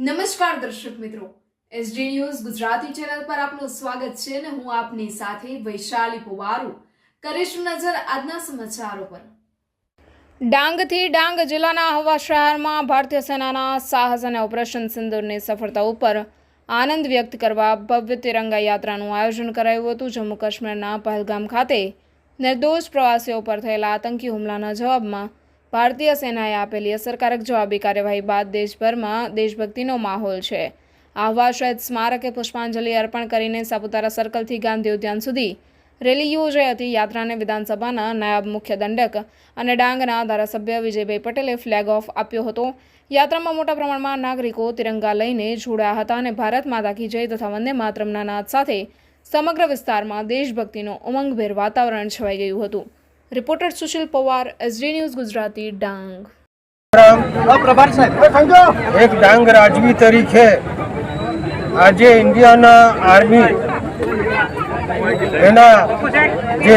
નમસ્કાર દર્શક મિત્રો, એસડી ન્યૂઝ ગુજરાતી ચેનલ પર આપનું સ્વાગત છે અને હું આપની સાથે વૈશાલી પોવારુ કરીશું નજર આજના સમાચારો પર। ડાંગથી ડાંગ જિલ્લાના હવા શહેરમાં ભારતીય સેનાના સાહસ અને ઓપરેશન સિંદૂરની સફળતા ઉપર આનંદ વ્યક્ત કરવા ભવ્ય તિરંગા યાત્રાનું આયોજન કરાયું હતું। જમ્મુ કાશ્મીરના પહેલગામ ખાતે નિર્દોષ પ્રવાસીઓ પર થયેલા આતંકી હુમલાના જવાબમાં ભારતીય સેનાએ આપેલી અસરકારક જવાબી કાર્યવાહી બાદ દેશભરમાં દેશભક્તિનો માહોલ છે। આહવા શહીદ સ્મારકે પુષ્પાંજલિ અર્પણ કરીને સાપુતારા સર્કલથી ગાંધી ઉદ્યાન સુધી રેલી યોજાઈ હતી। યાત્રાને વિધાનસભાના નાયબ મુખ્ય દંડક અને ડાંગના ધારાસભ્ય વિજયભાઈ પટેલે ફ્લેગ ઓફ આપ્યો હતો। યાત્રામાં મોટા પ્રમાણમાં નાગરિકો તિરંગા લઈને જોડાયા હતા અને ભારત માતા કી જય તથા વંદે માતરમના નાદ સાથે સમગ્ર વિસ્તારમાં દેશભક્તિનો ઉમંગભેર વાતાવરણ છવાઈ ગયું હતું। रिपोर्टर सुशील पवार, एसडी न्यूज़ गुजराती, डांग। एक डांग राजवी तरीके आज इंडियन आर्मी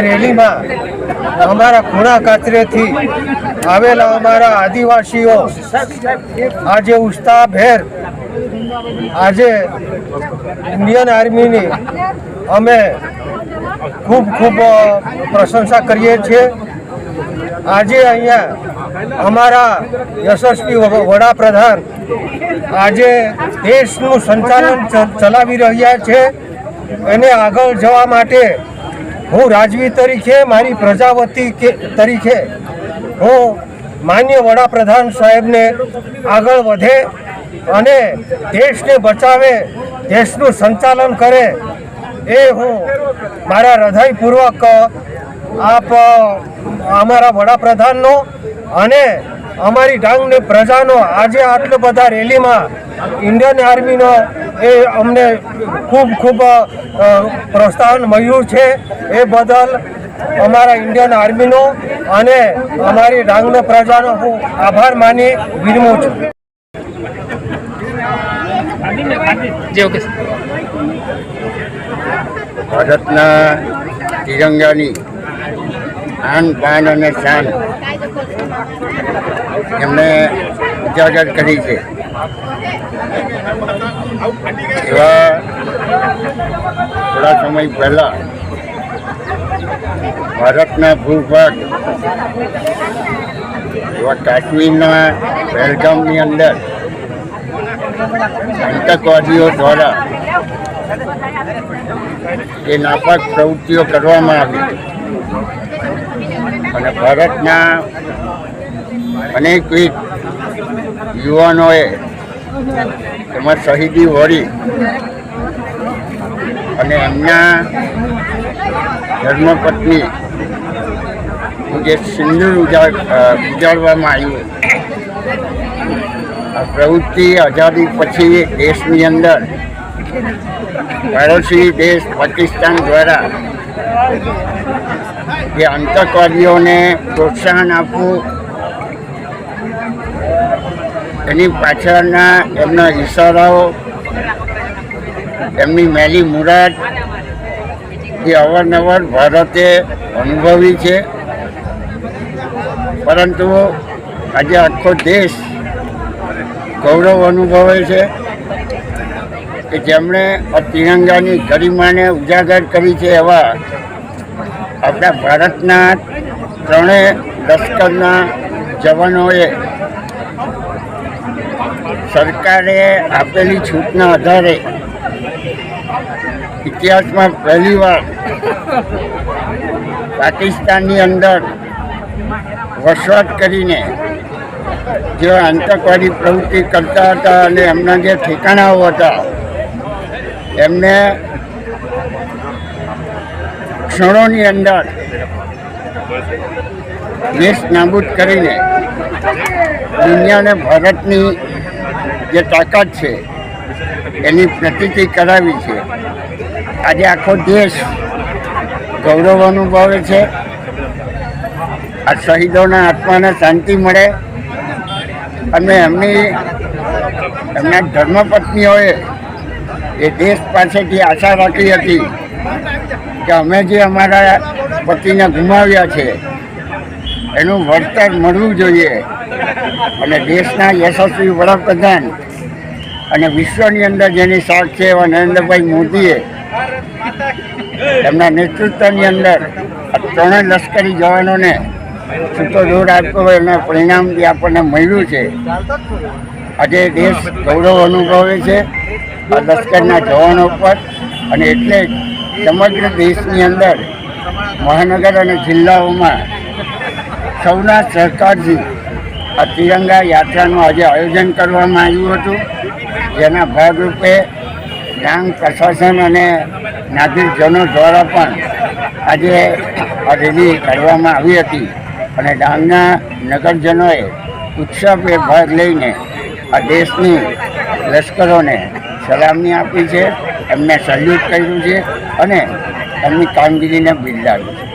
रेली में अमरा खूणा कातरे थी आवेला अमरा आदिवासीओ आज उत्साह भेर आज इंडियन आर्मी नी अमे खूब खूब प्रशंसा करिए छे। आज अहींया अमारा यशस्वी वडाप्रधान आज देशનું संचालन चलावी रह्या छे एने आगळ जवा माटे हूँ राजवी तरीके मारी प्रजावती तरीके हूँ मान्य वडाप्रधान साहेब ने आगळ वधे अने देश ने बचावे देशનું संचालन करे ए हूँ मारा हृदयपूर्वक आप अमरा वडाप्रधाननो अने अमारी डांगनी प्रजानो आजे आटले बधा रेली में इंडियन आर्मीनो ए अमने खूब खूब प्रोत्साहन मळ्युं छे। ए बदल अमरा इंडियन आर्मीनो अने अमारी डांगनी प्रजानो हूँ आभार मानी विनमू छुं। भारतना तिरंगानी आन बान અને શાન એમણે ઉજાગર કરી છે। એવા થોડા સમય પહેલાં ભારતના ભૂભાગ એવા કાશ્મીરના પહેલગામની અંદર આતંકવાદીઓ દ્વારા એ નાપાક પ્રવૃત્તિઓ કરવામાં આવી અને ભારતના અનેકવિધ યુવાનોએ એમાં શહીદી વળી અને એમના ધર્મપત્ની જે સિંદૂર ઉજાડવામાં આવ્યું આ પ્રવૃત્તિ આઝાદી પછી દેશની અંદર પાડોશી દેશ પાકિસ્તાન द्वारा ये आतंकवादीओने प्रोत्साहन आपवुं एनी पाछळना एमना इशाराओ एमनी मेली मुराद ये अवारनवार भारते अनुभवी है। परंतु आज आखो देश गौरव अनुभवे है कि जेमणे तिरंगानी गरिमाने उजागर करी है। एवा अपना भारतना त्रणेय लश्करना जवानोए सरकारे आपेली छूटना आधारे इतिहास में पहली बार पाकिस्ताननी अंदर वसवाट करीने जो आतंकवादी प्रवृत्ति करता था अने एमना जे ठेकाणाओ हता एमने क्षणोनी अंदर देश नाबूद करीने दुनिया ने भारतनी जे ताकत है एनी प्रतीति करावी है। आज आखो देश गौरव अनुभवे है। आ शहीदोना आत्माने शांति मळे अने एमना धर्मपत्नीओए ये देश पासेथी आशा राखी हती कि अमे जे अमारा पतिने गुमाव्या छे एनुं वळतर मळवुं जोईए અને દેશના યશસ્વી વડાપ્રધાન અને વિશ્વની અંદર જેની સાથ છે એવા નરેન્દ્રભાઈ મોદીએ એમના નેતૃત્વની અંદર આ ત્રણેય લશ્કરી જવાનોને છૂટો દોર આપ્યો એના પરિણામ જે આપણને મળ્યું છે. આજે દેશ ગૌરવ અનુભવે છે આ લશ્કરના જવાનો પર, અને એટલે જ સમગ્ર દેશની અંદર મહાનગર અને જિલ્લાઓમાં સૌના સહકારથી આ તિરંગા યાત્રાનું આજે આયોજન કરવામાં આવ્યું હતું, જેના ભાગરૂપે ડાંગ પ્રશાસન અને નાગરિકજનો દ્વારા પણ આજે આ રેલી કાઢવામાં આવી હતી. અને ડાંગના નગરજનોએ ઉત્સવે ભાગ લઈને આ દેશની લશ્કરોને સલામી આપી છે, એમને સલ્યુટ કર્યું છે અને એમની કામગીરીને બિરદાવી છે.